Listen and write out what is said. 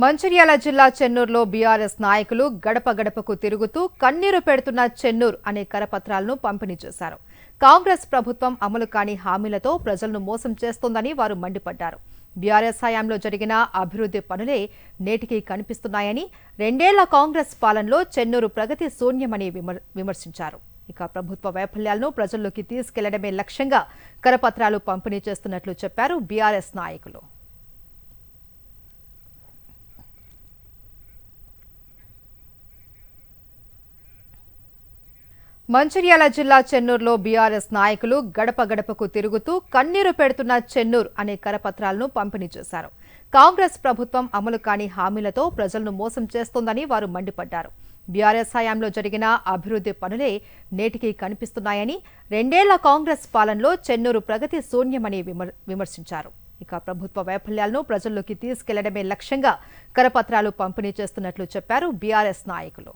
మంచిర్యాల జిల్లా చెన్నూరులో బీఆర్ఎస్ నాయకులు గడప గడపకు తిరుగుతూ కన్నీరు పెడుతున్న చెన్నూరు అనే కరపత్రాలను పంపిణీ చేశారు. కాంగ్రెస్ ప్రభుత్వం అమలు కాని హామీలతో ప్రజలను మోసం చేస్తోందని వారు మండిపడ్డారు. బీఆర్ఎస్ హయాంలో జరిగిన అభివృద్ధి పనులే నేటికి కనిపిస్తున్నాయని, రెండేళ్ల కాంగ్రెస్ పాలనలో చెన్నూరు ప్రగతి శూన్యమని విమర్శించారు. ఇక ప్రభుత్వ వైఫల్యాలను ప్రజల్లోకి తీసుకెళ్లడమే లక్ష్యంగా కరపత్రాలు పంపిణీ చేస్తున్నట్లు చెప్పారు బీఆర్ఎస్ నాయకులు. మంచిర్యాల జిల్లా చెన్నూరులో బీఆర్ఎస్ నాయకులు గడప గడపకు తిరుగుతూ కన్నీరు పెడుతున్న చెన్నూరు అనే కరపత్రాలను పంపిణీ చేశారు. కాంగ్రెస్ ప్రభుత్వం అమలు కాని హామీలతో ప్రజలను మోసం చేస్తోందని వారు మండిపడ్డారు. బీఆర్ఎస్ హయాంలో జరిగిన అభివృద్ధి పనులే నేటికి కనిపిస్తున్నాయని, రెండేళ్ల కాంగ్రెస్ పాలనలో చెన్నూరు ప్రగతి శూన్యమని విమర్శించారు. ఇక ప్రభుత్వ వైఫల్యాలను ప్రజల్లోకి తీసుకెళ్లడమే లక్ష్యంగా కరపత్రాలు పంపిణీ చేస్తున్నట్లు చెప్పారు బీఆర్ఎస్ నాయకులు.